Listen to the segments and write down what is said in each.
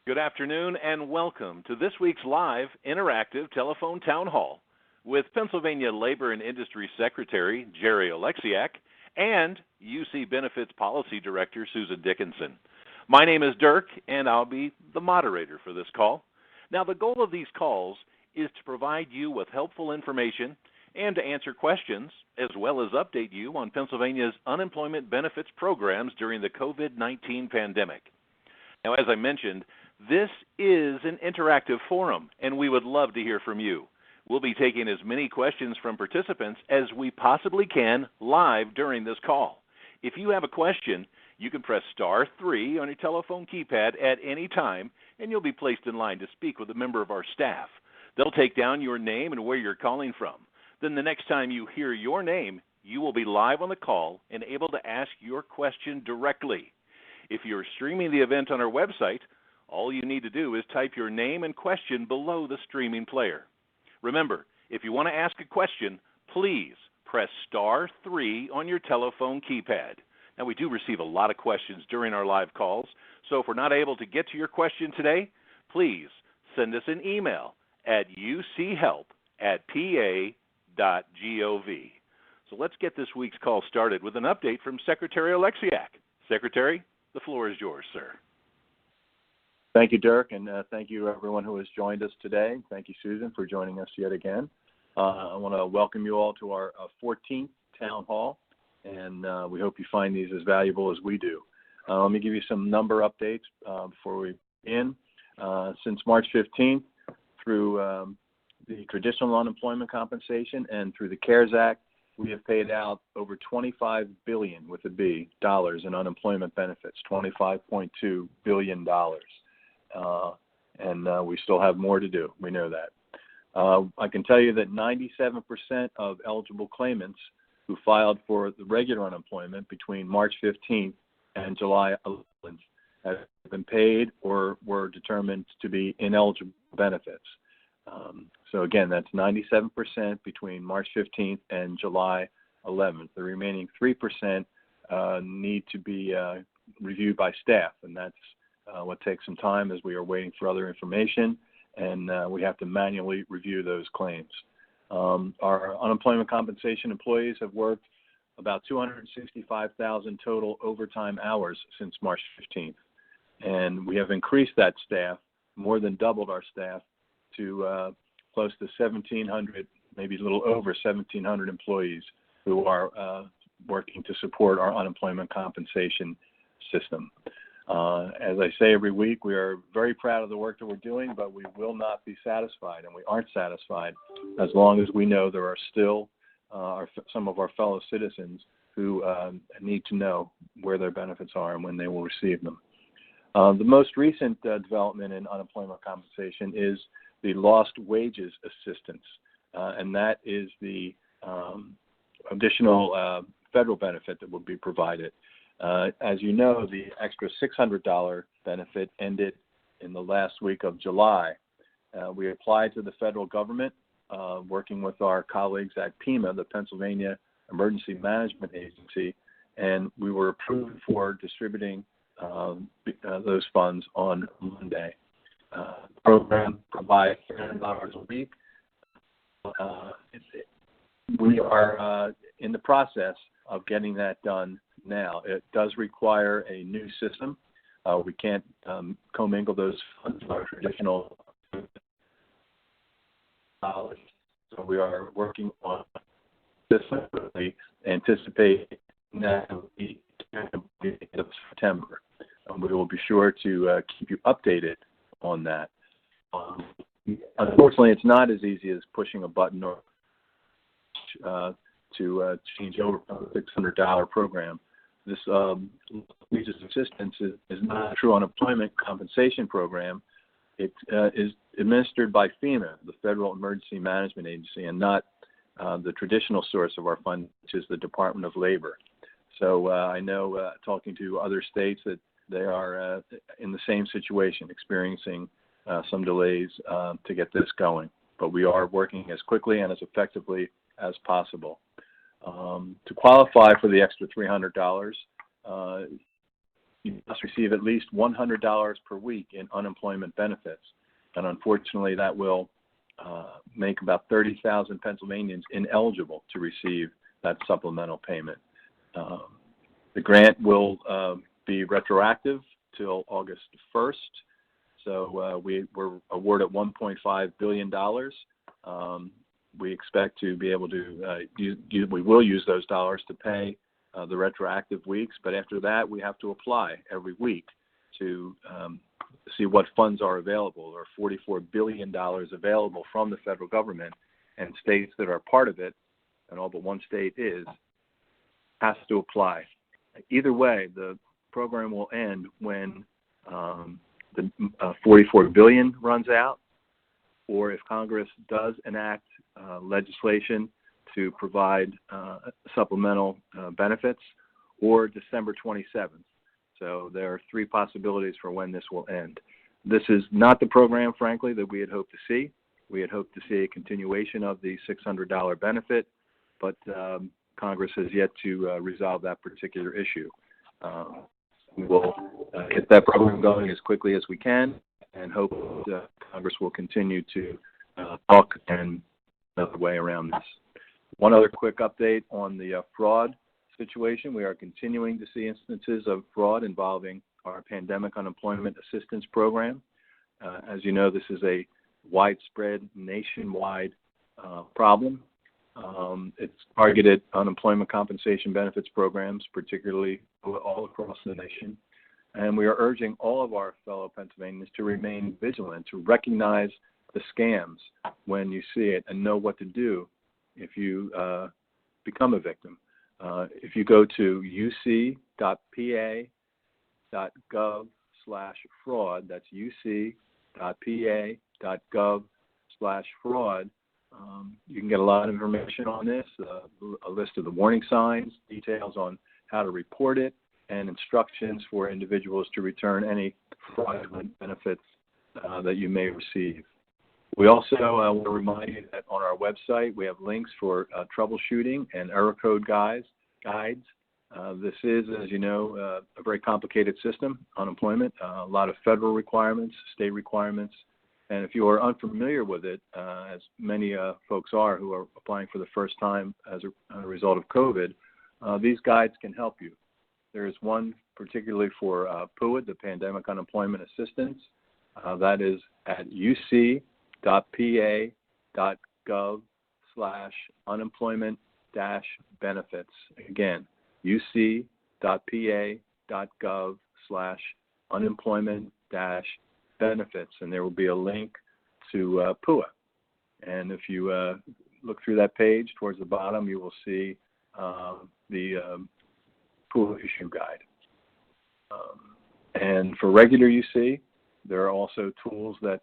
Good afternoon and welcome to this week's live interactive telephone town hall with Pennsylvania Labor and Industry Secretary Jerry Oleksiak and UC Benefits Policy Director Susan Dickinson. My name is Dirk and I'll be the moderator for this call. Now, the goal of these calls is to provide you with helpful information and to answer questions, as well as update you on Pennsylvania's unemployment benefits programs during the COVID-19 pandemic. Now, as I mentioned, this is an interactive forum, and we would love to hear from you. We'll be taking as many questions from participants as we possibly can live during this call. If you have a question, you can press *3 on your telephone keypad at any time, and you'll be placed in line to speak with a member of our staff. They'll take down your name and where you're calling from. Then the next time you hear your name, you will be live on the call and able to ask your question directly. If you're streaming the event on our website, all you need to do is type your name and question below the streaming player. Remember, if you want to ask a question, please press *3 on your telephone keypad. Now, we do receive a lot of questions during our live calls, so if we're not able to get to your question today, please send us an email at uchelp@pa.gov. So let's get this week's call started with an update from Secretary Oleksiak. Secretary, the floor is yours, sir. Thank you, Dirk, and thank you everyone who has joined us today. Thank you, Susan, for joining us yet again. I want to welcome you all to our 14th town hall, and we hope you find these as valuable as we do. Let me give you some number updates before we begin. Since March 15th, through the traditional unemployment compensation and through the CARES Act, we have paid out over $25 billion with a B dollars in unemployment benefits, $25.2 billion. And we still have more to do. We know that. I can tell you that 97% of eligible claimants who filed for the regular unemployment between March 15th and July 11th have been paid or were determined to be ineligible benefits. So again, that's 97% between March 15th and July 11th. The remaining 3% need to be reviewed by staff, and that's what takes some time as we are waiting for other information, and we have to manually review those claims. Our unemployment compensation employees have worked about 265,000 total overtime hours since March 15th, and we have increased that staff, more than doubled our staff, to close to 1,700, maybe a little over 1,700 employees who are working to support our unemployment compensation system. As I say every week, we are very proud of the work that we're doing, but we will not be satisfied, and we aren't satisfied as long as we know there are still some of our fellow citizens who need to know where their benefits are and when they will receive them. The most recent development in unemployment compensation is the lost wages assistance, and that is the additional federal benefit that will be provided. As you know, the extra $600 benefit ended in the last week of July. We applied to the federal government, working with our colleagues at PEMA, the Pennsylvania Emergency Management Agency, and we were approved for distributing those funds on Monday. The program provides $300 a week. We are in the process of getting that done now. It does require a new system. We can't commingle those funds with our traditional knowledge. So we are working on this quickly, anticipating that will be at the end of September. We will be sure to keep you updated on that. Unfortunately, it's not as easy as pushing a button or to change over from a $600 program. This wages assistance is not a true unemployment compensation program. It is administered by FEMA, the Federal Emergency Management Agency, and not the traditional source of our fund, which is the Department of Labor. So I know, talking to other states, that they are in the same situation, experiencing some delays to get this going. But we are working as quickly and as effectively as possible. To qualify for the extra $300, you must receive at least $100 per week in unemployment benefits. And unfortunately, that will make about 30,000 Pennsylvanians ineligible to receive that supplemental payment. The grant will be retroactive till August 1st. So we were awarded $1.5 billion. We expect to be able to, we will use those dollars to pay the retroactive weeks, but after that we have to apply every week to see what funds are available. There are $44 billion available from the federal government, and states that are part of it, and all but one state has to apply. Either way, the program will end when the $44 billion runs out, or if Congress does enact legislation to provide supplemental benefits, or December 27th. So there are three possibilities for when this will end. This is not the program, frankly, that we had hoped to see. We had hoped to see a continuation of the $600 benefit, but Congress has yet to resolve that particular issue. We will get that program going as quickly as we can, and hope that Congress will continue to talk and another way around this. One other quick update on the fraud situation. We are continuing to see instances of fraud involving our Pandemic Unemployment Assistance Program. As you know, this is a widespread, nationwide problem. It's targeted unemployment compensation benefits programs, particularly all across the nation. And we are urging all of our fellow Pennsylvanians to remain vigilant, to recognize the scams when you see it, and know what to do if you become a victim. If you go to uc.pa.gov/fraud, that's uc.pa.gov/fraud, you can get a lot of information on this, a list of the warning signs, details on how to report it, and instructions for individuals to return any fraudulent benefits that you may receive. We also want to remind you that on our website we have links for troubleshooting and error code guides. This is, as you know, a very complicated system, unemployment, a lot of federal requirements, state requirements, and if you are unfamiliar with it, as many folks are who are applying for the first time as a result of COVID, these guides can help you. There is one particularly for PUA, the Pandemic Unemployment Assistance. That is at uc.pa.gov/unemployment-benefits. Again, uc.pa.gov/unemployment-benefits, and there will be a link to PUA. And if you look through that page towards the bottom, you will see the PUA issue guide. And for regular UC, there are also tools that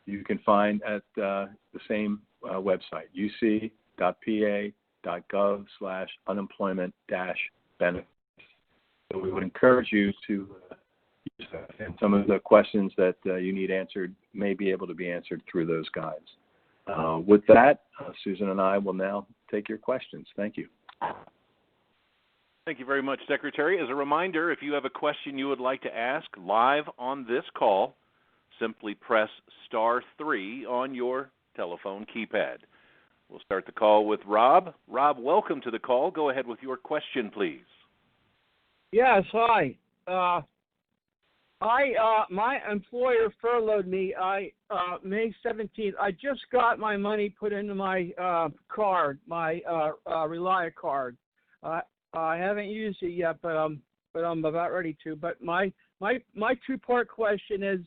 you can find at the same website, uc.pa.gov/unemployment-benefits. So we would encourage you to use that, and some of the questions that you need answered may be able to be answered through those guides. With that, Susan and I will now take your questions. Thank you. Thank you very much, Secretary. As a reminder, if you have a question you would like to ask live on this call, simply press *3 on your telephone keypad. We'll start the call with Rob. Rob, welcome to the call. Go ahead with your question, please. Yes, hi. My employer furloughed me May 17th. I just got my money put into my card, my Relia card. I haven't used it yet, but I'm about ready to. But my two-part question is,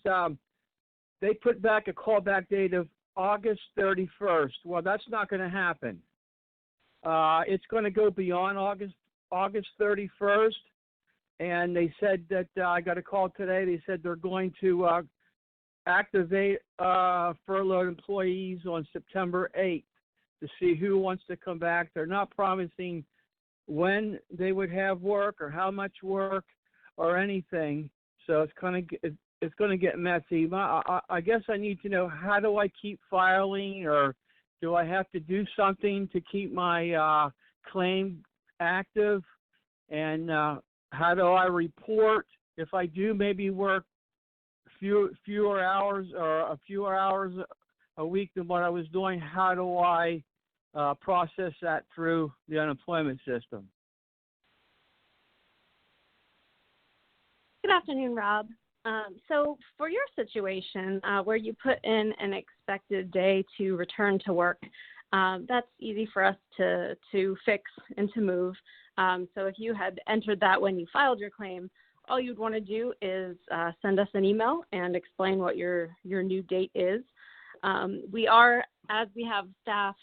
they put back a callback date of August 31st. Well, that's not going to happen. It's going to go beyond August 31st. And they said that I got a call today. They said they're going to activate furloughed employees on September 8th to see who wants to come back. They're not promising when they would have work or how much work or anything. So it's going to get messy. I guess I need to know, how do I keep filing, or do I have to do something to keep my claim active? And how do I report if I do maybe work fewer hours or a fewer hours a week than what I was doing, how do I process that through the unemployment system? Good afternoon, Rob. So for your situation where you put in an expected day to return to work, that's easy for us to fix and to move. So if you had entered that when you filed your claim, all you'd want to do is send us an email and explain what your new date is. We are, as we have staff,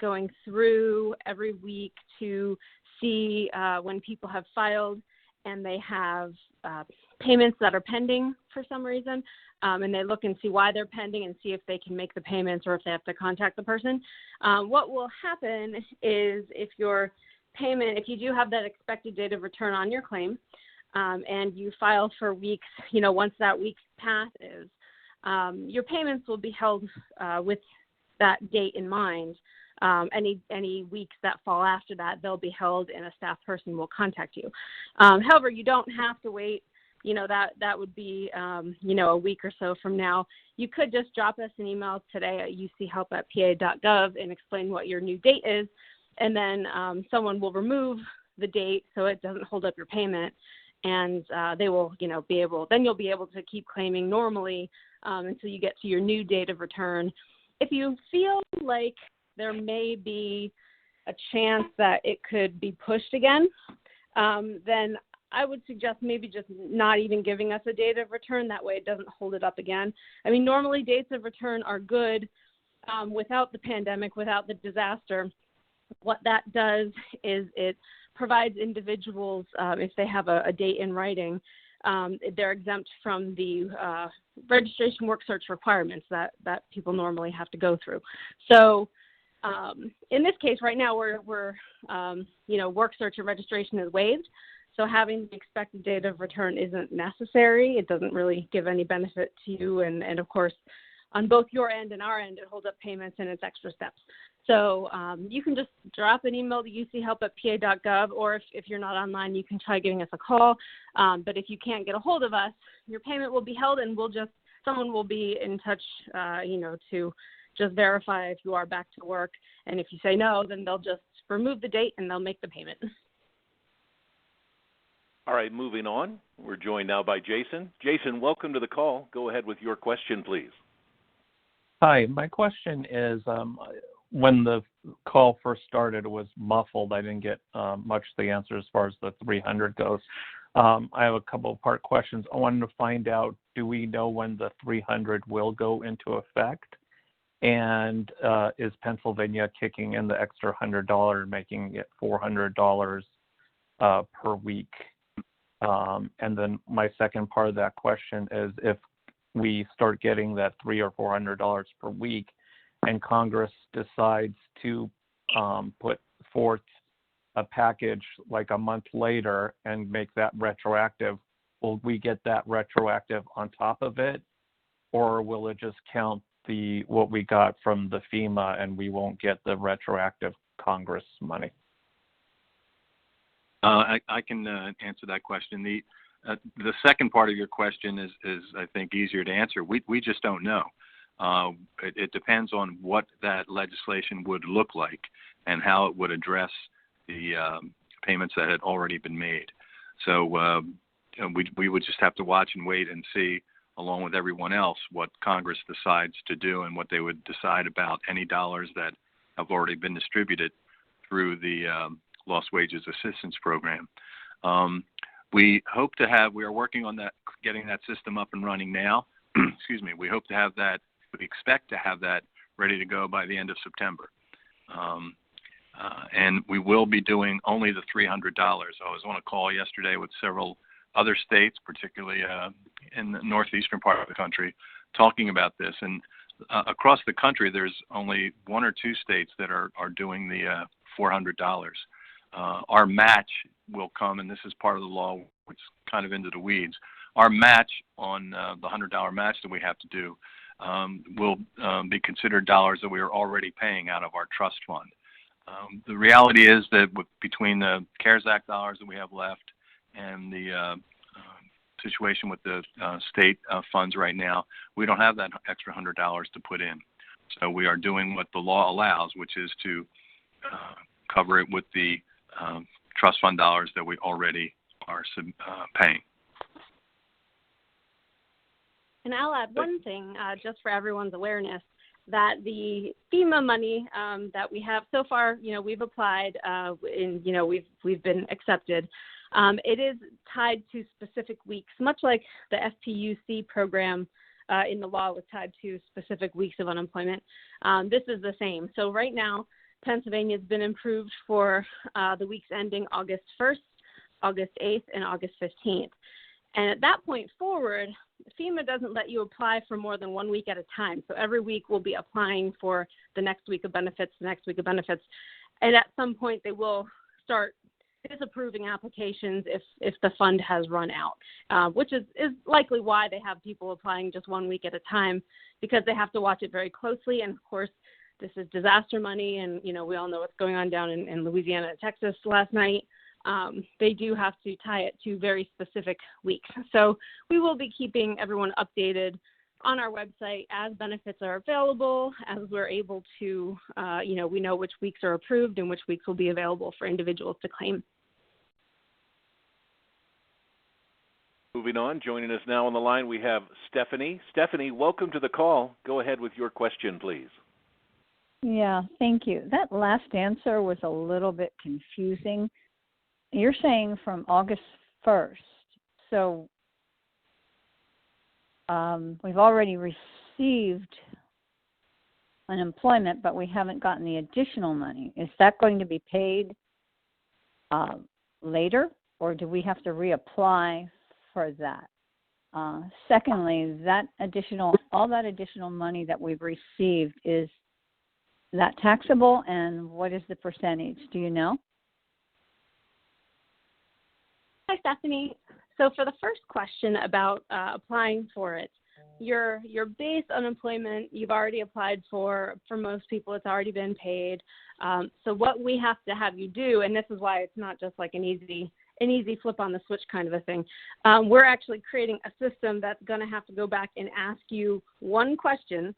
going through every week to see when people have filed and they have payments that are pending for some reason, and they look and see why they're pending and see if they can make the payments or if they have to contact the person. What will happen is if your payment, if you do have that expected date of return on your claim, and you file for weeks, once that week passes, your payments will be held with that date in mind. Any weeks that fall after that, they'll be held and a staff person will contact you. However, you don't have to wait. That would be, a week or so from now. You could just drop us an email today at uchelp@pa.gov and explain what your new date is, and then someone will remove the date so it doesn't hold up your payment, and they will, then you'll be able to keep claiming normally until you get to your new date of return. If you feel like there may be a chance that it could be pushed again, then I would suggest maybe just not even giving us a date of return. That way it doesn't hold it up again. I mean, normally dates of return are good without the pandemic, without the disaster. What that does is it provides individuals, if they have a date in writing, they're exempt from the registration work search requirements that people normally have to go through. So in this case, right now, we're work search and registration is waived. So having the expected date of return isn't necessary. It doesn't really give any benefit to you. And of course, on both your end and our end, it holds up payments and it's extra steps. So you can just drop an email to uchelp@pa.gov, or if you're not online, you can try giving us a call. But if you can't get a hold of us, your payment will be held, and someone will be in touch, to just verify if you are back to work. And if you say no, then they'll just remove the date and they'll make the payment. All right, moving on. We're joined now by Jason. Jason, welcome to the call. Go ahead with your question, please. Hi, my question is, when the call first started, it was muffled. I didn't get much of the answer as far as the 300 goes. I have a couple of part questions. I wanted to find out, do we know when the 300 will go into effect? And is Pennsylvania kicking in the extra $100, making it $400 per week? And then my second part of that question is, if we start getting that $300 or $400 per week, and Congress decides to put forth a package like a month later and make that retroactive, will we get that retroactive on top of it, or will it just count what we got from the FEMA and we won't get the retroactive Congress money? I can answer that question. The second part of your question is I think easier to answer. We just don't know. It depends on what that legislation would look like and how it would address the payments that had already been made. So we would just have to watch and wait and see, along with everyone else, what Congress decides to do and what they would decide about any dollars that have already been distributed through the Lost Wages Assistance Program. We are working on that, getting that system up and running now. Excuse me. We expect to have that ready to go by the end of September. And we will be doing only the $300. I was on a call yesterday with several other states, particularly in the northeastern part of the country, talking about this. And across the country, there's only one or two states that are doing the $400. Our match will come, and this is part of the law, which is kind of into the weeds. Our match on the $100 match that we have to do will be considered dollars that we are already paying out of our trust fund. The reality is that between the CARES Act dollars that we have left and the situation with the state funds right now, we don't have that extra $100 to put in. So we are doing what the law allows, which is to cover it with the trust fund dollars that we already are paying. And I'll add one thing, just for everyone's awareness, that the FEMA money that we have so far, we've applied, we've been accepted. It is tied to specific weeks, much like the FPUC program in the law was tied to specific weeks of unemployment. This is the same. So right now, Pennsylvania has been approved for the weeks ending August 1st, August 8th, and August 15th. And at that point forward, FEMA doesn't let you apply for more than 1 week at a time. So every week we'll be applying for the next week of benefits, the next week of benefits. And at some point they will start disapproving applications if the fund has run out, which is likely why they have people applying just 1 week at a time, because they have to watch it very closely. And of course, this is disaster money, and we all know what's going on down in Louisiana and Texas last night. They do have to tie it to very specific weeks. So we will be keeping everyone updated on our website as benefits are available, as we're able to, we know which weeks are approved and which weeks will be available for individuals to claim. Moving on, joining us now on the line, we have Stephanie. Stephanie, welcome to the call. Go ahead with your question, please. Yeah, thank you. That last answer was a little bit confusing. You're saying from August 1st. So we've already received unemployment, but we haven't gotten the additional money. Is that going to be paid later, or do we have to reapply for that? Secondly, all that additional money that we've received, is that taxable, and what is the percentage? Do you know? Hi, Stephanie. So for the first question about applying for it, your base unemployment you've already applied for. For most people, it's already been paid. So what we have to have you do, and this is why it's not just like an easy flip on the switch kind of a thing, we're actually creating a system that's going to have to go back and ask you one question,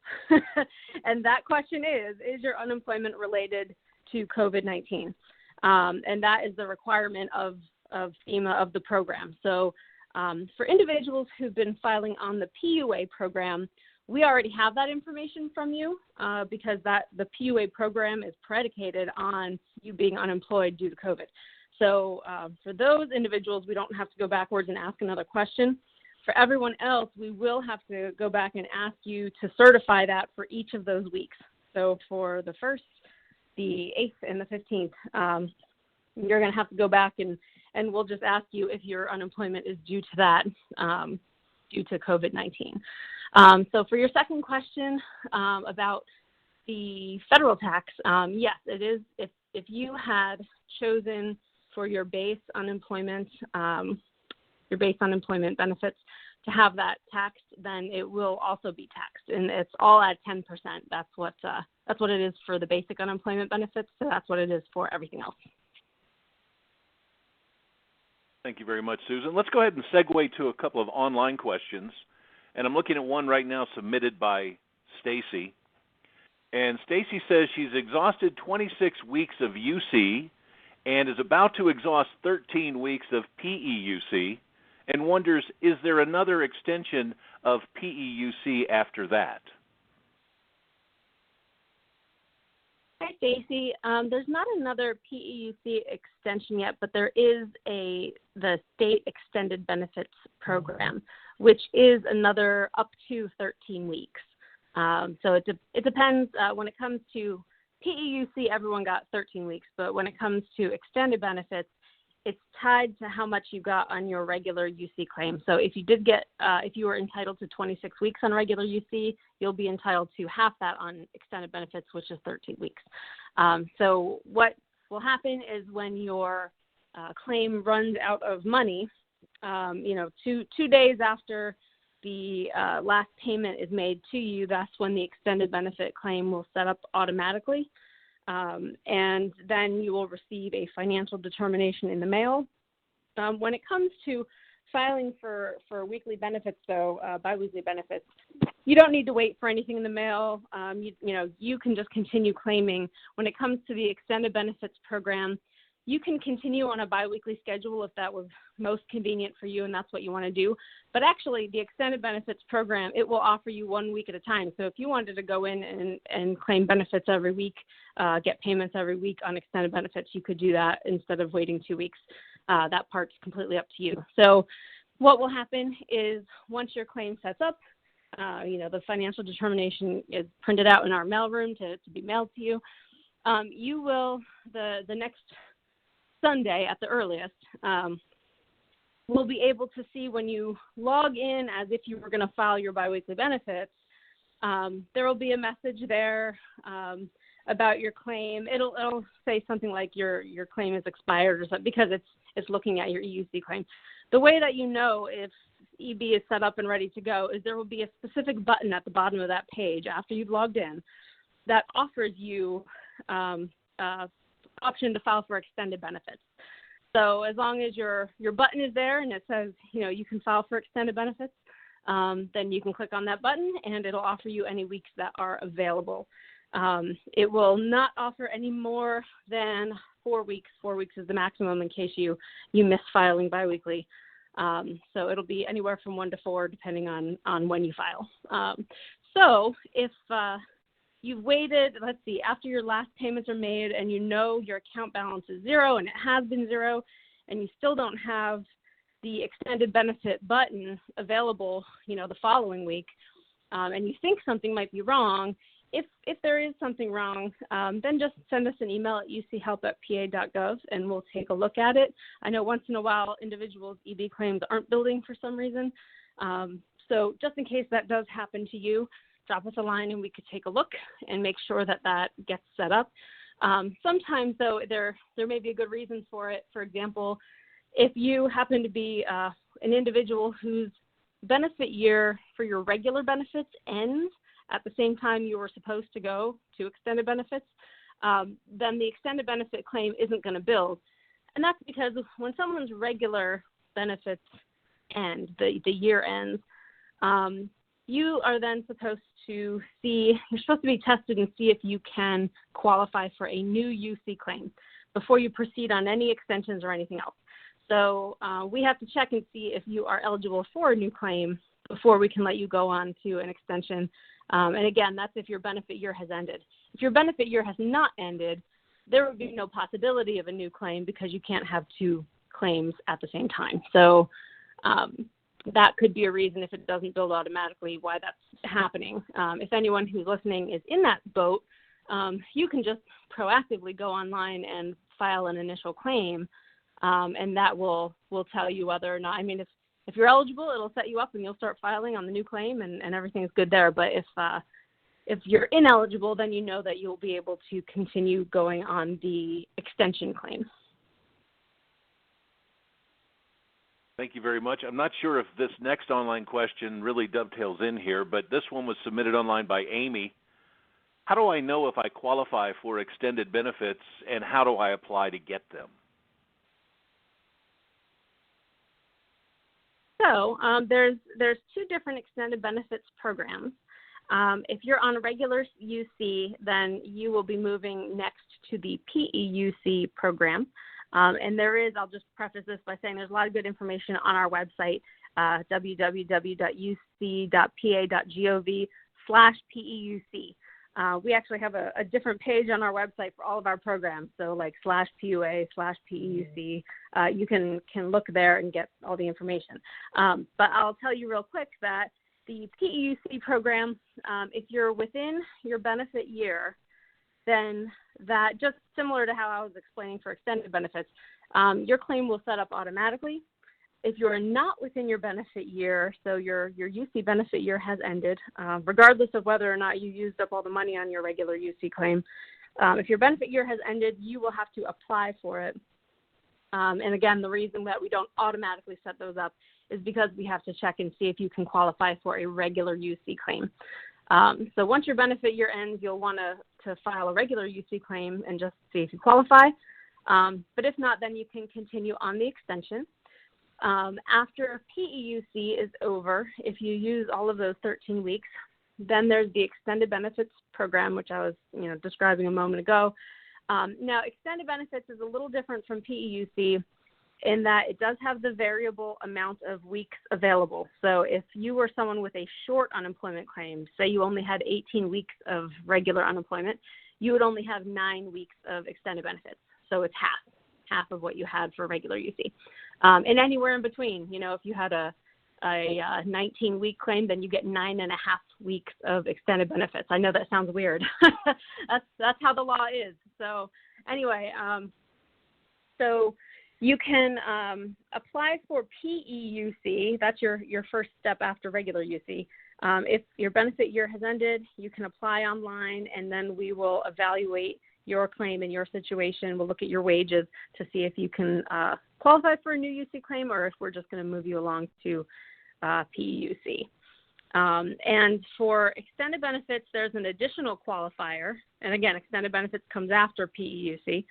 and that question is your unemployment related to COVID-19? And that is the requirement of FEMA, of the program. So for individuals who've been filing on the PUA program, we already have that information from you because the PUA program is predicated on you being unemployed due to COVID. So for those individuals, we don't have to go backwards and ask another question. For everyone else, we will have to go back and ask you to certify that for each of those weeks. So for the 1st, the 8th, and the 15th, you're going to have to go back and we'll just ask you if your unemployment is due to that, due to COVID-19. So for your second question about the federal tax, yes, it is. If you had chosen for your base unemployment benefits to have that taxed, then it will also be taxed, and it's all at 10%. That's what it is for the basic unemployment benefits. So that's what it is for everything else. Thank you very much, Susan. Let's go ahead and segue to a couple of online questions. And I'm looking at one right now submitted by Stacy. And Stacy says she's exhausted 26 weeks of UC and is about to exhaust 13 weeks of PEUC and wonders, is there another extension of PEUC after that? Hi, Stacy. There's not another PEUC extension yet, but there is the state extended benefits program, which is another up to 13 weeks. So it depends. When it comes to PEUC, everyone got 13 weeks, but when it comes to extended benefits, it's tied to how much you got on your regular UC claim. So if you were entitled to 26 weeks on regular UC, you'll be entitled to half that on extended benefits, which is 13 weeks. So what will happen is when your claim runs out of money, 2 days after the last payment is made to you, that's when the extended benefit claim will set up automatically. And then you will receive a financial determination in the mail. When it comes to filing for weekly benefits, though, biweekly benefits, you don't need to wait for anything in the mail. You can just continue claiming. When it comes to the extended benefits program, you can continue on a biweekly schedule if that was most convenient for you and that's what you want to do. But actually, the extended benefits program, it will offer you 1 week at a time. So if you wanted to go in and claim benefits every week, get payments every week on extended benefits, you could do that instead of waiting 2 weeks. That part's completely up to you. So what will happen is once your claim sets up, the financial determination is printed out in our mailroom to be mailed to you. You will, the next Sunday at the earliest, we'll be able to see when you log in as if you were going to file your biweekly benefits. There will be a message there about your claim. It'll say something like your claim is expired or something because it's looking at your EUC claim. The way that you know if EB is set up and ready to go is there will be a specific button at the bottom of that page after you've logged in that offers you option to file for extended benefits. So as long as your button is there and it says, you can file for extended benefits, then you can click on that button and it'll offer you any weeks that are available. It will not offer any more than 4 weeks. 4 weeks is the maximum in case you miss filing biweekly. So it'll be anywhere from 1 to 4 depending on when you file. So if you've waited, let's see, after your last payments are made and your account balance is 0 and it has been 0 and you still don't have the extended benefit button available, the following week, and you think something might be wrong, if there is something wrong, then just send us an email at uchelp@pa.gov and we'll take a look at it. I know once in a while individuals' EB claims aren't building for some reason. So just in case that does happen to you, drop us a line and we could take a look and make sure that gets set up. Sometimes, though, there may be a good reason for it. For example, if you happen to be an individual whose benefit year for your regular benefits ends at the same time you were supposed to go to extended benefits, then the extended benefit claim isn't going to build. And that's because when someone's regular benefits end, the year ends, you are then supposed to you're supposed to be tested and see if you can qualify for a new UC claim before you proceed on any extensions or anything else. So we have to check and see if you are eligible for a new claim before we can let you go on to an extension. And again, that's if your benefit year has ended. If your benefit year has not ended, there would be no possibility of a new claim because you can't have 2 claims at the same time. So that could be a reason if it doesn't build automatically why that's happening. If anyone who's listening is in that boat, you can just proactively go online and file an initial claim, and that will tell you whether or not, if you're eligible, it'll set you up and you'll start filing on the new claim and everything's good there. But if you're ineligible, then you know that you'll be able to continue going on the extension claim. Thank you very much. I'm not sure if this next online question really dovetails in here, but this one was submitted online by Amy. How do I know if I qualify for extended benefits and how do I apply to get them? So there's 2 different extended benefits programs. If you're on a regular UC, then you will be moving next to the PEUC program. And I'll just preface this by saying there's a lot of good information on our website, www.uc.pa.gov/PEUC. We actually have a different page on our website for all of our programs, so like /PUA/PEUC. You can look there and get all the information. But I'll tell you real quick that the PEUC program, if you're within your benefit year, then that, just similar to how I was explaining for extended benefits, your claim will set up automatically. If you're not within your benefit year, so your UC benefit year has ended, regardless of whether or not you used up all the money on your regular UC claim, if your benefit year has ended, you will have to apply for it. And again, the reason that we don't automatically set those up is because we have to check and see if you can qualify for a regular UC claim. So once your benefit year ends, you'll want to file a regular UC claim and just see if you qualify. But if not, then you can continue on the extension. After PEUC is over, if you use all of those 13 weeks, then there's the extended benefits program, which I was describing a moment ago. Now, extended benefits is a little different from PEUC in that it does have the variable amount of weeks available. So if you were someone with a short unemployment claim, say you only had 18 weeks of regular unemployment, you would only have 9 weeks of extended benefits. So it's half of what you had for regular UC. And anywhere in between, if you had a 19-week claim, then you get 9.5 weeks of extended benefits. I know that sounds weird. That's how the law is. So anyway, so you can apply for PEUC. That's your first step after regular UC. If your benefit year has ended, you can apply online, and then we will evaluate your claim and your situation. We'll look at your wages to see if you can qualify for a new UC claim or if we're just going to move you along to PEUC. And for extended benefits, there's an additional qualifier. And again, extended benefits comes after PEUC.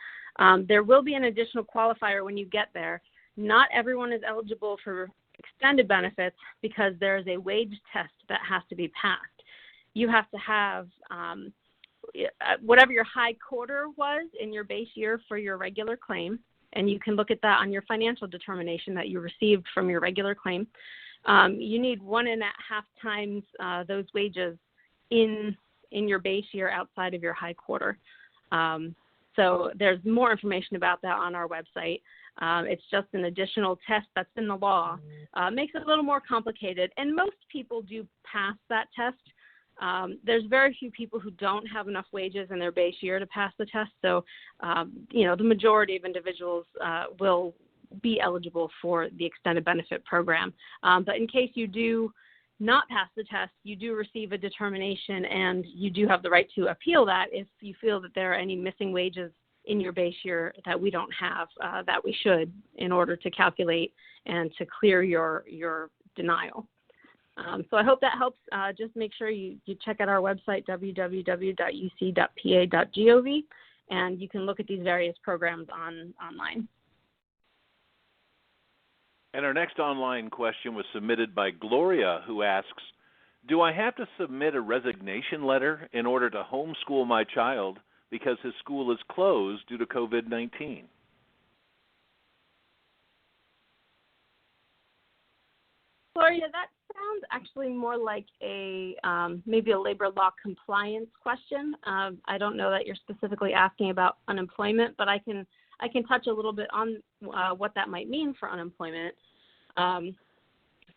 There will be an additional qualifier when you get there. Not everyone is eligible for extended benefits because there's a wage test that has to be passed. You have to have whatever your high quarter was in your base year for your regular claim, and you can look at that on your financial determination that you received from your regular claim. You need 1.5 times those wages in your base year outside of your high quarter. So there's more information about that on our website. It's just an additional test that's in the law. Makes it a little more complicated, and most people do pass that test. There's very few people who don't have enough wages in their base year to pass the test. So, the majority of individuals will be eligible for the extended benefit program. But in case you do not pass the test, you do receive a determination, and you do have the right to appeal that if you feel that there are any missing wages in your base year that we don't have, that we should, in order to calculate and to clear your denial. So I hope that helps. Just make sure you check out our website, www.uc.pa.gov, and you can look at these various programs online. And our next online question was submitted by Gloria, who asks, do I have to submit a resignation letter in order to homeschool my child because his school is closed due to COVID-19? Gloria, that sounds actually more like a maybe a labor law compliance question. I don't know that you're specifically asking about unemployment, but I can touch a little bit on what that might mean for unemployment.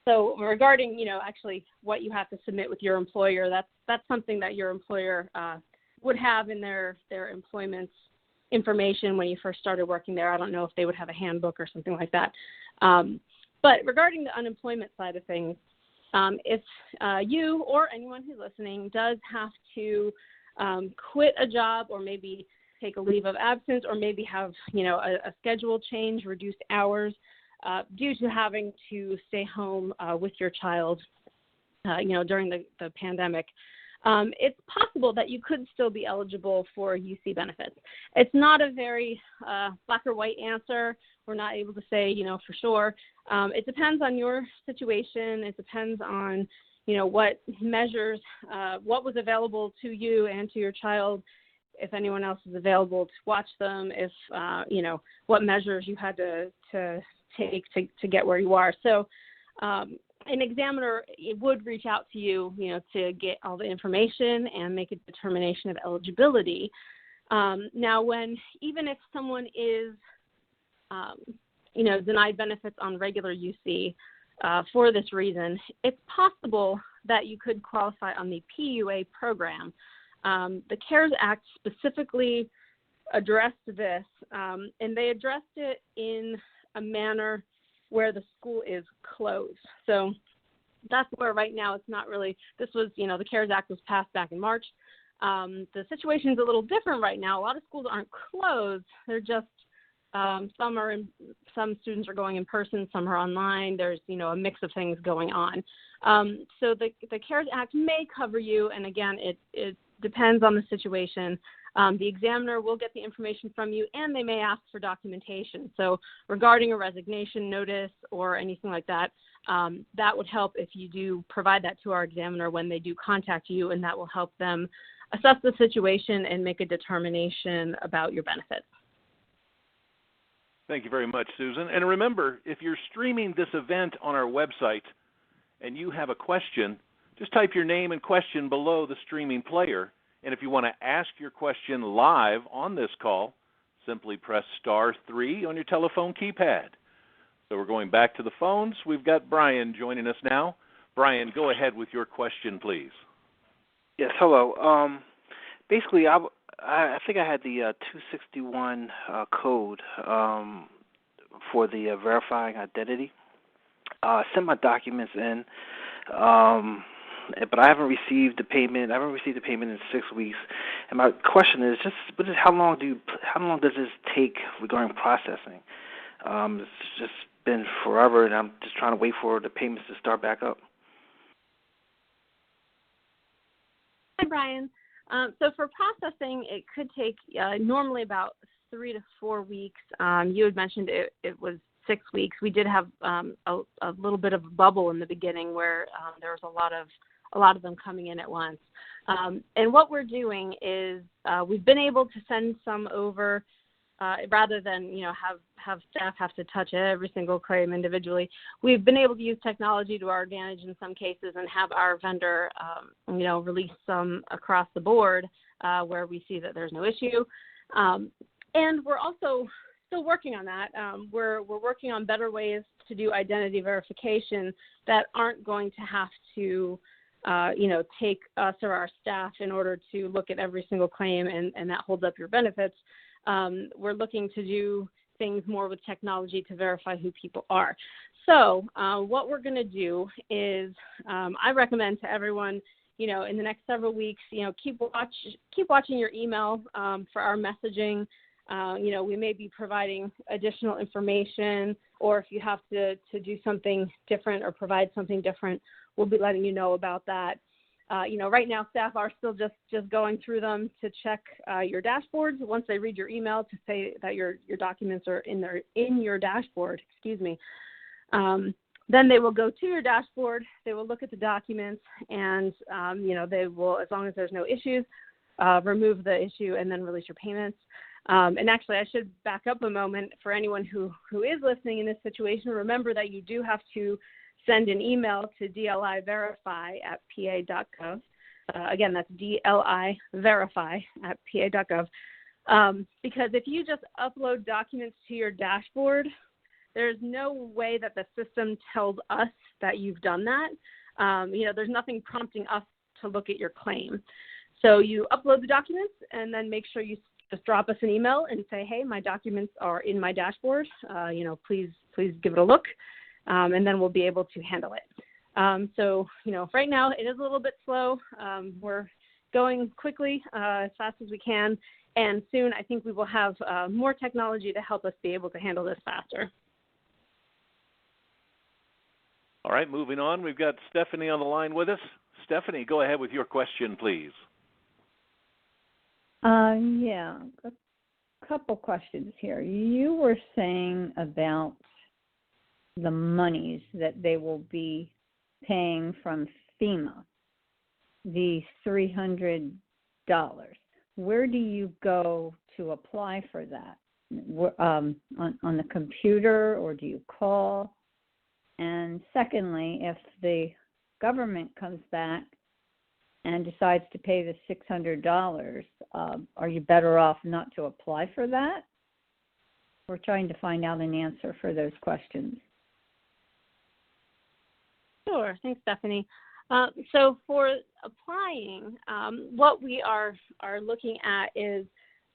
So regarding, actually what you have to submit with your employer, that's something that your employer would have in their employment information when you first started working there. I don't know if they would have a handbook or something like that. But regarding the unemployment side of things, if you or anyone who's listening does have to quit a job or maybe take a leave of absence or maybe have, a schedule change, reduced hours due to having to stay home with your child, during the pandemic, it's possible that you could still be eligible for UC benefits. It's not a very black or white answer. We're not able to say, for sure. It depends on your situation. It depends on, what measures, what was available to you and to your child, if anyone else is available to watch them, if, what measures you had to take to get where you are. So an examiner would reach out to you, to get all the information and make a determination of eligibility. Now, even if someone is, denied benefits on regular UC for this reason, it's possible that you could qualify on the PUA program. The CARES Act specifically addressed this, and they addressed it in a manner where the school is closed. So that's where right now it's not really, this was, the CARES Act was passed back in March. The situation is a little different right now. A lot of schools aren't closed. They're just, some students are going in person, some are online. There's, a mix of things going on. So the CARES Act may cover you, and again, it depends on the situation. The examiner will get the information from you, and they may ask for documentation. So regarding a resignation notice or anything like that, that would help if you do provide that to our examiner when they do contact you, and that will help them assess the situation and make a determination about your benefits. Thank you very much, Susan. And remember, if you're streaming this event on our website and you have a question, just type your name and question below the streaming player. And if you want to ask your question live on this call, simply press *3 on your telephone keypad. So we're going back to the phones. We've got Brian joining us now. Brian, go ahead with your question, please. Yes, hello. Basically, I think I had the 261 code for the verifying identity. I sent my documents in, but I haven't received the payment. I haven't received the payment in 6 weeks. And my question is how long does this take regarding processing? It's just been forever, and I'm just trying to wait for the payments to start back up. Hi, Brian. So for processing, it could take normally about 3 to 4 weeks. You had mentioned it was 6 weeks. We did have a little bit of a bubble in the beginning where there was a lot of them coming in at once. And what we're doing is we've been able to send some over rather than have staff have to touch every single claim individually. We've been able to use technology to our advantage in some cases and have our vendor release some across the board where we see that there's no issue. And we're also still working on that. We're working on better ways to do identity verification that aren't going to have to take us or our staff in order to look at every single claim and that holds up your benefits. We're looking to do things more with technology to verify who people are. So what we're going to do is I recommend to everyone, in the next several weeks, keep watching your email for our messaging. We may be providing additional information, or if you have to do something different or provide something different, we'll be letting you know about that. Right now, staff are still just going through them to check your dashboards. Once they read your email to say that your documents are in your dashboard, then they will go to your dashboard. They will look at the documents, and they will, as long as there's no issues, remove the issue and then release your payments. And actually, I should back up a moment for anyone who is listening in this situation. Remember that you do have to send an email to dliverify@pa.gov. Again, that's dliverify@pa.gov. Because if you just upload documents to your dashboard, there's no way that the system tells us that you've done that. There's nothing prompting us to look at your claim. So you upload the documents and then make sure you just drop us an email and say, hey, my documents are in my dashboard. Please give it a look. And then we'll be able to handle it. So right now it is a little bit slow. We're going quickly as fast as we can. And soon I think we will have more technology to help us be able to handle this faster. All right, moving on. We've got Stephanie on the line with us. Stephanie, go ahead with your question, please. Yeah, a couple questions here. You were saying about the monies that they will be paying from FEMA, the $300. Where do you go to apply for that? On the computer, or do you call? And secondly, if the government comes back and decides to pay the $600, are you better off not to apply for that? We're trying to find out an answer for those questions. Sure. Thanks, Stephanie. So for applying, what we are looking at is,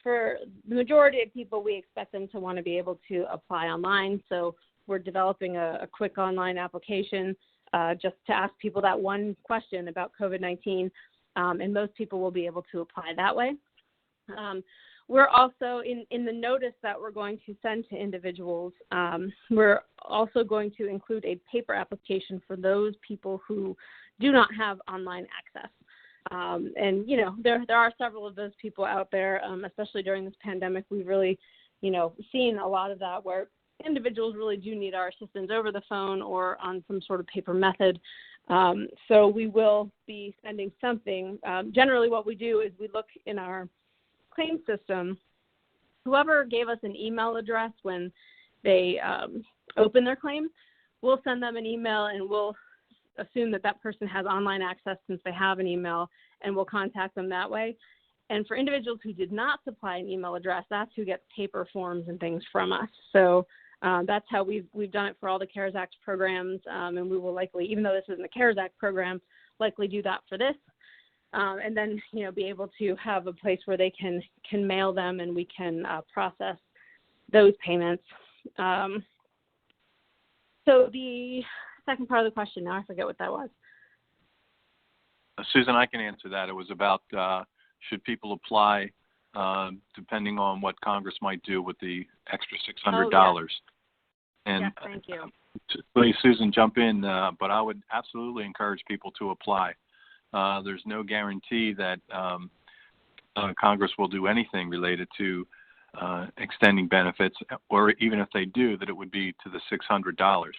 for the majority of people, we expect them to want to be able to apply online. So we're developing a quick online application just to ask people that one question about COVID-19, and most people will be able to apply that way. We're also, in the notice that we're going to send to individuals, we're also going to include a paper application for those people who do not have online access. And, there are several of those people out there, especially during this pandemic. We've really, seen a lot of that where individuals really do need our assistance over the phone or on some sort of paper method. So we will be sending something. Generally what we do is we look in our claim system. Whoever gave us an email address when they open their claim, we'll send them an email and we'll assume that that person has online access since they have an email, and we'll contact them that way. And for individuals who did not supply an email address, that's who gets paper forms and things from us. So that's how we've done it for all the CARES Act programs, and we will likely, even though this isn't a CARES Act program, likely do that for this. And then, be able to have a place where they can mail them and we can process those payments. So the second part of the question, now I forget what that was. Susan, I can answer that. It was about should people apply depending on what Congress might do with the extra $600. Oh, yes. And yes, thank you. Please, Susan, jump in, but I would absolutely encourage people to apply. There's no guarantee that Congress will do anything related to extending benefits, or even if they do, that it would be to the $600.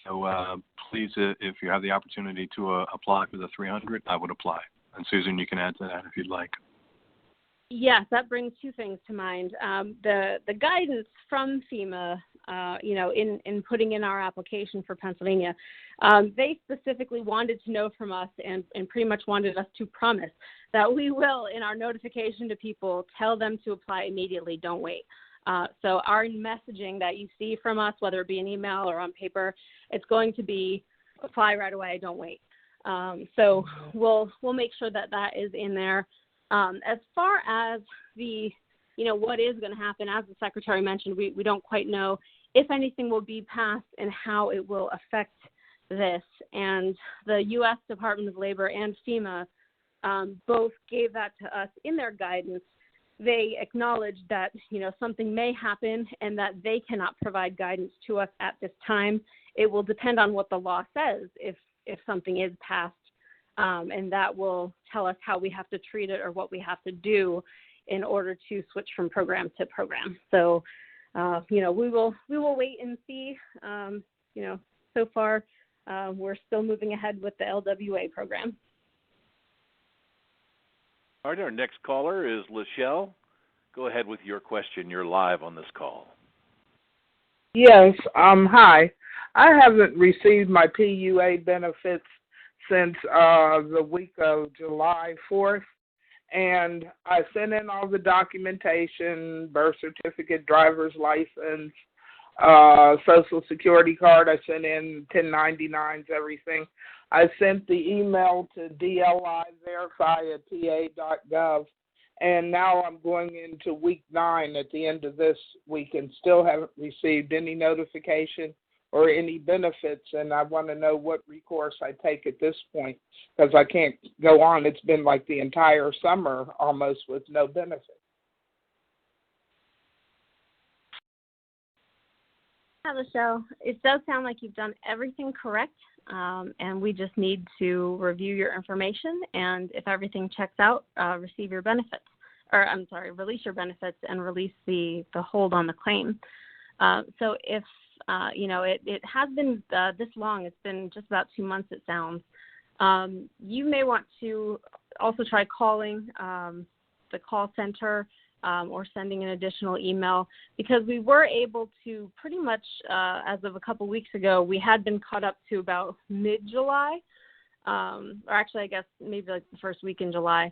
So please, if you have the opportunity to apply for the $300, I would apply. And Susan, you can add to that if you'd like. Yes, that brings two things to mind. The guidance from FEMA, in putting in our application for Pennsylvania, they specifically wanted to know from us and pretty much wanted us to promise that we will, in our notification to people, tell them to apply immediately, don't wait. So our messaging that you see from us, whether it be an email or on paper, it's going to be apply right away, don't wait. So we'll make sure that is in there. As far as the, what is going to happen, as the Secretary mentioned, we don't quite know if anything will be passed and how it will affect this. And the U.S. Department of Labor and FEMA both gave that to us in their guidance. They acknowledged that, something may happen and that they cannot provide guidance to us at this time. It will depend on what the law says if something is passed, and that will tell us how we have to treat it or what we have to do in order to switch from program to program. So, we will wait and see. So far, we're still moving ahead with the LWA program. All right, our next caller is Lachelle. Go ahead with your question. You're live on this call. Yes, hi. I haven't received my PUA benefits since the week of July 4th, and I sent in all the documentation, birth certificate, driver's license, Social Security card. I sent in 1099s, everything. I sent the email to DLI-verify@pa.gov, and now I'm going into week 9 at the end of this week and still haven't received any notification or any benefits, and I want to know what recourse I take at this point because I can't go on. It's been like the entire summer almost with no benefits. Yeah, Michelle, it does sound like you've done everything correct, and we just need to review your information, and if everything checks out, release your benefits and release the hold on the claim. So if, it has been this long, it's been just about 2 months, it sounds, you may want to also try calling the call center or sending an additional email, because we were able to pretty much, as of a couple weeks ago, we had been caught up to about mid-July, or actually I guess maybe like the first week in July.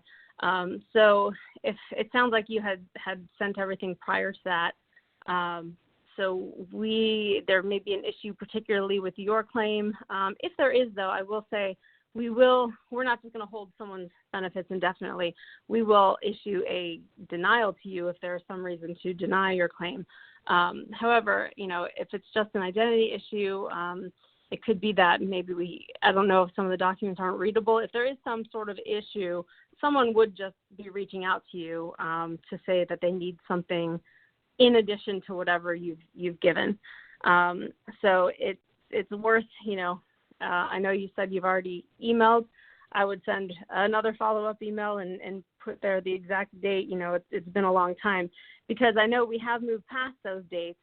So if it sounds like you had sent everything prior to that, so there may be an issue particularly with your claim. If there is, though, I will say we're not just going to hold someone's benefits indefinitely. We will issue a denial to you if there is some reason to deny your claim. However, if it's just an identity issue, it could be that maybe I don't know if some of the documents aren't readable. If there is some sort of issue, someone would just be reaching out to you to say that they need something in addition to whatever you've given. So it's worth, I know you said you've already emailed. I would send another follow-up email and put there the exact date. It's been a long time, because I know we have moved past those dates,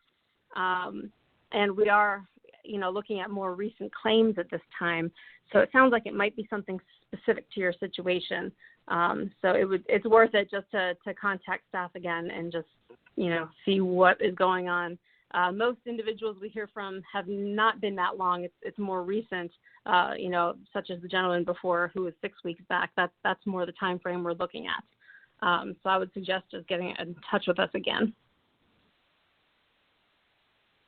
and we are, looking at more recent claims at this time. So it sounds like it might be something specific to your situation. So it's worth it just to contact staff again and just, see what is going on. Most individuals we hear from have not been that long. It's more recent, such as the gentleman before who was 6 weeks back. That's more the time frame we're looking at. So I would suggest just getting in touch with us again.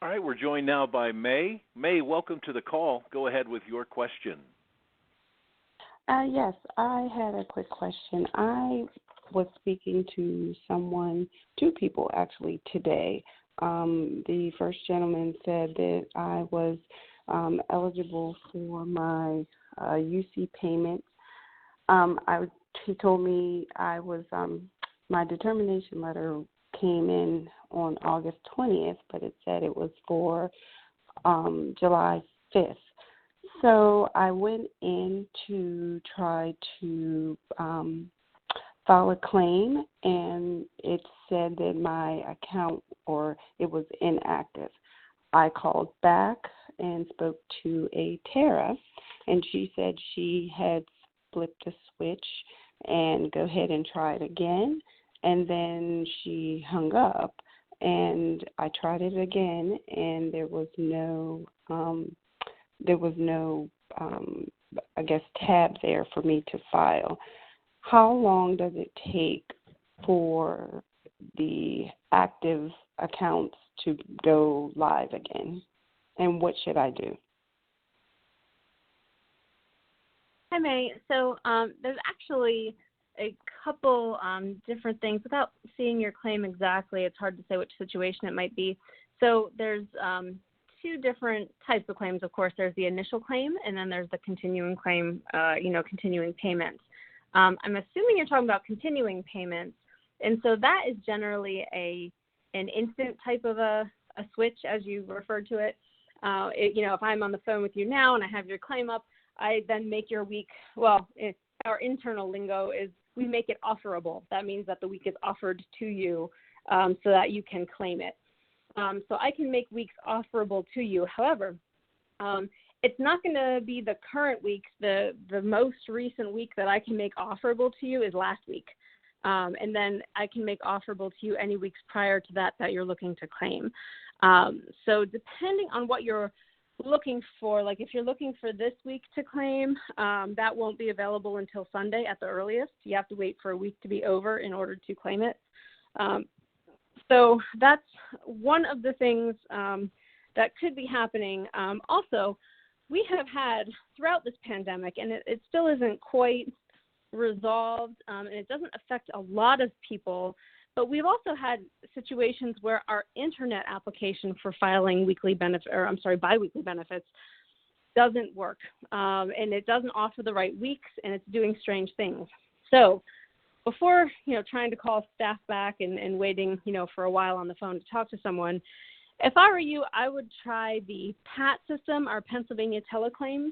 All right, we're joined now by May. May, welcome to the call. Go ahead with your question. Yes, I had a quick question. I was speaking to two people actually today. The first gentleman said that I was eligible for my UC payments. He told me I was my determination letter came in on August 20th, but it said it was for July 5th. So I went in to try to file a claim, and it said that my account, or it was inactive. I called back and spoke to a Tara, and she said she had flipped a switch and go ahead and try it again. And then she hung up, and I tried it again, and there was no I guess, tab there for me to file. How long does it take for the active accounts to go live again? And what should I do? Hi, May. So there's actually a couple different things. Without seeing your claim exactly, it's hard to say which situation it might be. So there's two different types of claims. Of course, there's the initial claim, and then there's the continuing claim, continuing payments. I'm assuming you're talking about continuing payments, and so that is generally an instant type of a switch, as you referred to it. If I'm on the phone with you now and I have your claim up, I then make your week, our internal lingo is we make it offerable. That means that the week is offered to you so that you can claim it. So I can make weeks offerable to you. However, it's not going to be the current week. The most recent week that I can make offerable to you is last week. And then I can make offerable to you any weeks prior to that you're looking to claim. So depending on what you're looking for, like if you're looking for this week to claim, that won't be available until Sunday at the earliest. You have to wait for a week to be over in order to claim it. So that's one of the things that could be happening. Also, we have had throughout this pandemic, and it still isn't quite resolved, and it doesn't affect a lot of people, but we've also had situations where our internet application for filing biweekly benefits doesn't work, and it doesn't offer the right weeks, and it's doing strange things. So before, trying to call staff back and waiting, for a while on the phone to talk to someone, if I were you, I would try the PAT system, our Pennsylvania teleclaims.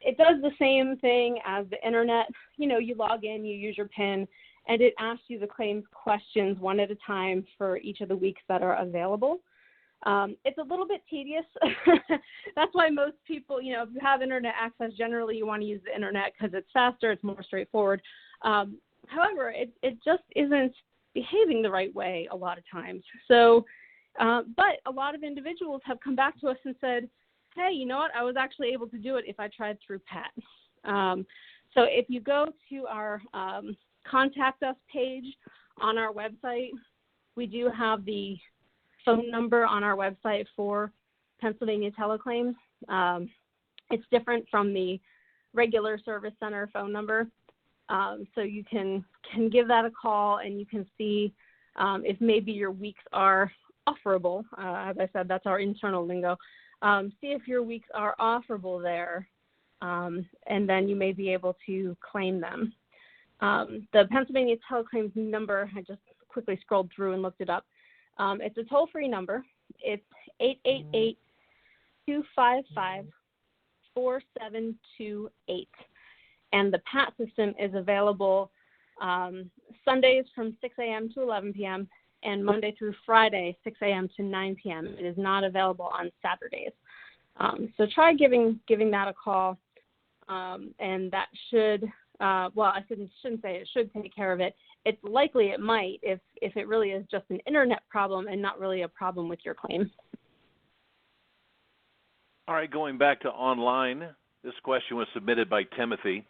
It does the same thing as the internet. You log in, you use your PIN, and it asks you the claims questions one at a time for each of the weeks that are available. It's a little bit tedious. That's why most people, if you have internet access, generally you want to use the internet because it's faster, it's more straightforward. However, it just isn't behaving the right way a lot of times. So, but a lot of individuals have come back to us and said, hey, you know what, I was actually able to do it if I tried through PAT. So if you go to our Contact Us page on our website, we do have the phone number on our website for Pennsylvania teleclaims. It's different from the regular service center phone number. So you can give that a call, and you can see if maybe your weeks are offerable. As I said, that's our internal lingo. See if your weeks are offerable there, and then you may be able to claim them. The Pennsylvania teleclaims number, I just quickly scrolled through and looked it up. It's a toll-free number. It's 888-255-4728. and the PAT system is available Sundays from 6 a.m. to 11 p.m. and Monday through Friday, 6 a.m. to 9 p.m. It is not available on Saturdays. So try giving that a call, and that should, I shouldn't say it should take care of it. It's likely it might if it really is just an internet problem and not really a problem with your claim. All right, going back to online, this question was submitted by Timothy,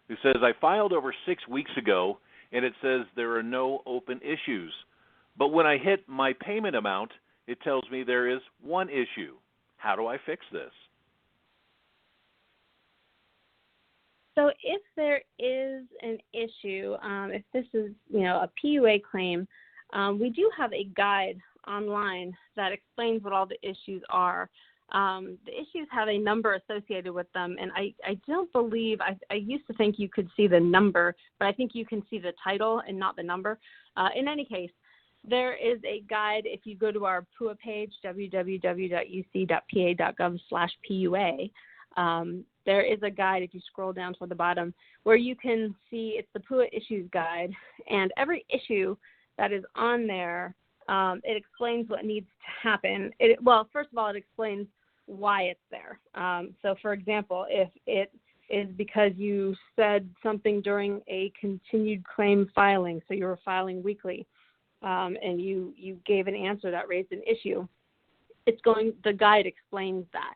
who says, I filed over 6 weeks ago, and it says there are no open issues. But when I hit my payment amount, it tells me there is one issue. How do I fix this? So if there is an issue, if this is, a PUA claim, we do have a guide online that explains what all the issues are. The issues have a number associated with them, and I don't believe, I used to think you could see the number, but I think you can see the title and not the number. In any case, there is a guide. If you go to our PUA page, www.uc.pa.gov/PUA, there is a guide, if you scroll down toward the bottom, where you can see it's the PUA Issues Guide, and every issue that is on there, it explains what needs to happen. First of all, it explains why it's there. So, for example, if it is because you said something during a continued claim filing, so you were filing weekly, and you gave an answer that raised an issue, the guide explains that.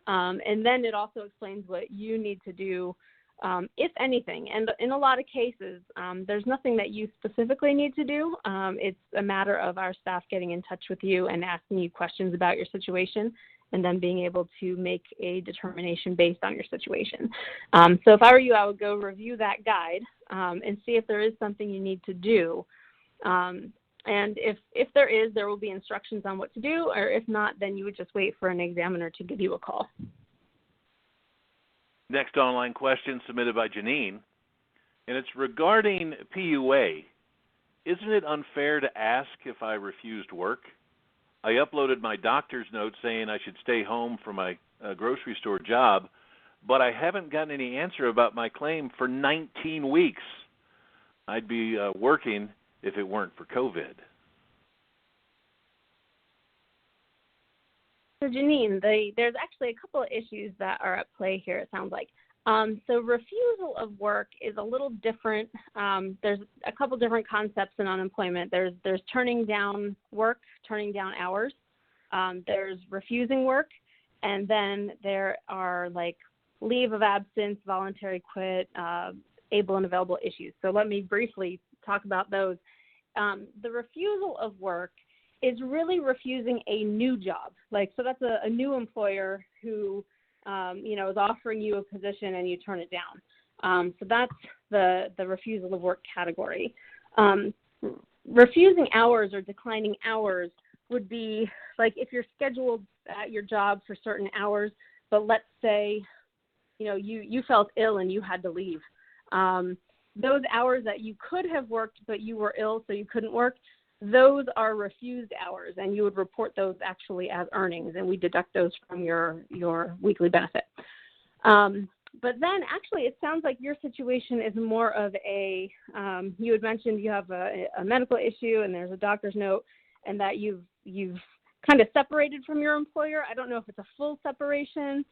And then it also explains what you need to do, if anything. And in a lot of cases, there's nothing that you specifically need to do. It's a matter of our staff getting in touch with you and asking you questions about your situation, and then being able to make a determination based on your situation. So if I were you, I would go review that guide and see if there is something you need to do. And if there is, there will be instructions on what to do, or if not, then you would just wait for an examiner to give you a call. Next online question submitted by Janine, and it's regarding PUA. Isn't it unfair to ask if I refused work? I uploaded my doctor's note saying I should stay home for my grocery store job, but I haven't gotten any answer about my claim for 19 weeks. I'd be working if it weren't for COVID. So Janine, there's actually a couple of issues that are at play here, it sounds like. So refusal of work is a little different. There's a couple different concepts in unemployment. There's turning down work, turning down hours. There's refusing work, and then there are like leave of absence, voluntary quit, able and available issues. So let me briefly talk about those. The refusal of work is really refusing a new job. So that's a new employer who, is offering you a position and you turn it down. So that's the refusal of work category. Refusing hours or declining hours would be like if you're scheduled at your job for certain hours, but let's say, you felt ill and you had to leave. Those hours that you could have worked, but you were ill, so you couldn't work, those are refused hours, and you would report those actually as earnings, and we deduct those from your weekly benefit. But then actually it sounds like your situation is more of a, you had mentioned you have a medical issue and there's a doctor's note, and that you've kind of separated from your employer. I don't know if it's a full separation,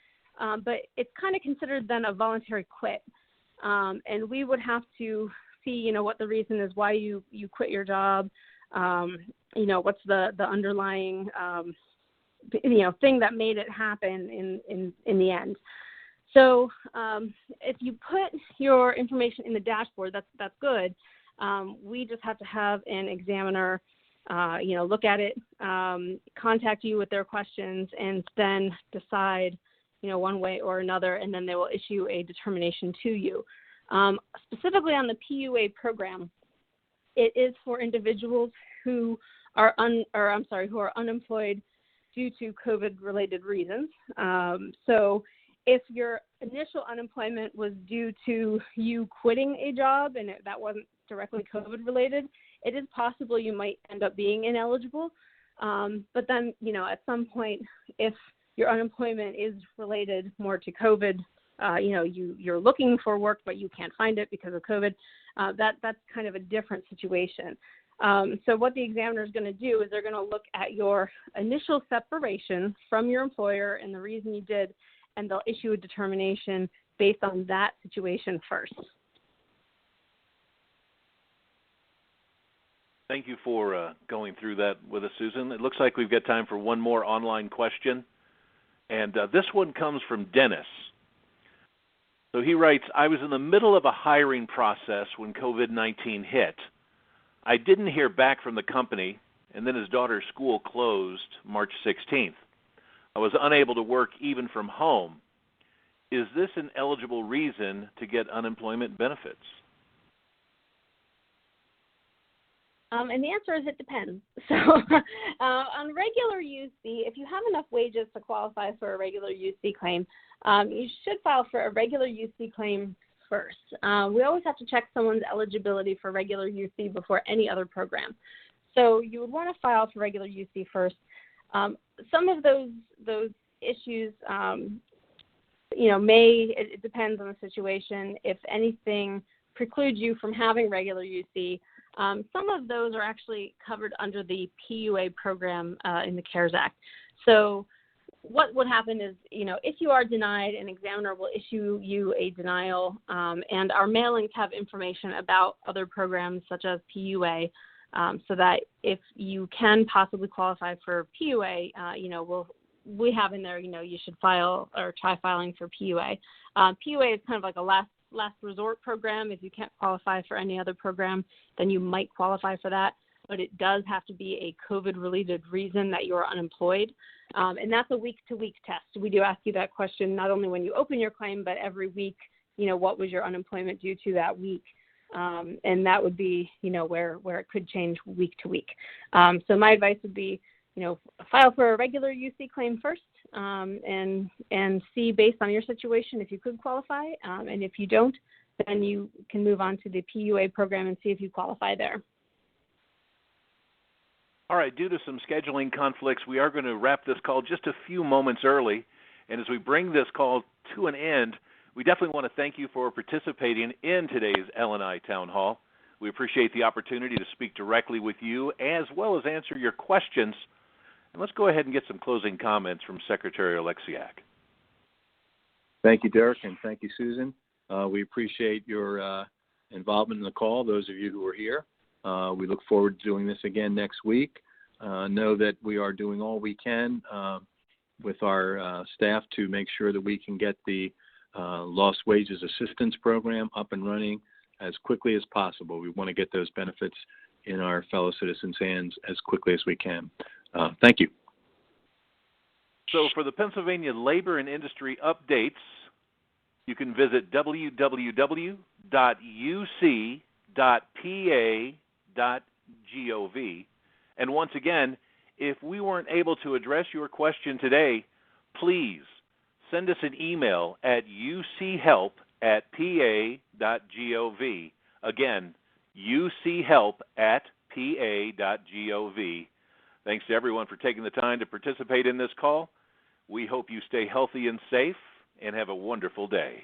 but it's kind of considered then a voluntary quit. And we would have to see, what the reason is why you quit your job. What's the underlying, thing that made it happen in the end. So if you put your information in the dashboard, that's good. We just have to have an examiner, look at it, contact you with their questions, and then decide, one way or another, and then they will issue a determination to you. Specifically on the PUA program, it is for individuals who are unemployed due to COVID-related reasons. So if your initial unemployment was due to you quitting a job and that wasn't directly COVID-related, it is possible you might end up being ineligible. But then, at some point, if your unemployment is related more to COVID you're looking for work but you can't find it because of COVID, that's kind of a different situation. So what the examiner is going to do is they're going to look at your initial separation from your employer and the reason you did, and they'll issue a determination based on that situation first. Thank you for going through that with us, Susan. It looks like we've got time for one more online question, and this one comes from Dennis. So he writes, I was in the middle of a hiring process when COVID-19 hit. I didn't hear back from the company, and then his daughter's school closed March 16th. I was unable to work even from home. Is this an eligible reason to get unemployment benefits? And the answer is it depends. So on regular UC, if you have enough wages to qualify for a regular UC claim, you should file for a regular UC claim first. We always have to check someone's eligibility for regular UC before any other program. So you would want to file for regular UC first. Some of those issues, it depends on the situation. If anything precludes you from having regular UC, some of those are actually covered under the PUA program in the CARES Act. So what would happen is, if you are denied, an examiner will issue you a denial, and our mailings have information about other programs such as PUA, so that if you can possibly qualify for PUA, we have in there, you should file or try filing for PUA. PUA is kind of like a last resort program. If you can't qualify for any other program, then you might qualify for that. But it does have to be a COVID-related reason that you're unemployed. And that's a week-to-week test. We do ask you that question not only when you open your claim, but every week, what was your unemployment due to that week? And that would be, where it could change week to week. So my advice would be, file for a regular UC claim first, and see based on your situation if you could qualify. And if you don't, then you can move on to the PUA program and see if you qualify there. All right, due to some scheduling conflicts, we are going to wrap this call just a few moments early. And as we bring this call to an end, we definitely want to thank you for participating in today's L&I Town Hall. We appreciate the opportunity to speak directly with you as well as answer your questions. And let's go ahead and get some closing comments from Secretary Oleksiak. Thank you, Derek, and thank you, Susan. We appreciate your involvement in the call, those of you who are here. We look forward to doing this again next week. Know that we are doing all we can with our staff to make sure that we can get the Lost Wages Assistance Program up and running as quickly as possible. We want to get those benefits in our fellow citizens' hands as quickly as we can. Thank you. So for the Pennsylvania Labor and Industry updates, you can visit www.uc.pa.gov. And once again, if we weren't able to address your question today, please send us an email at uchelp@pa.gov. Again, uchelp@pa.gov. Thanks to everyone for taking the time to participate in this call. We hope you stay healthy and safe and have a wonderful day.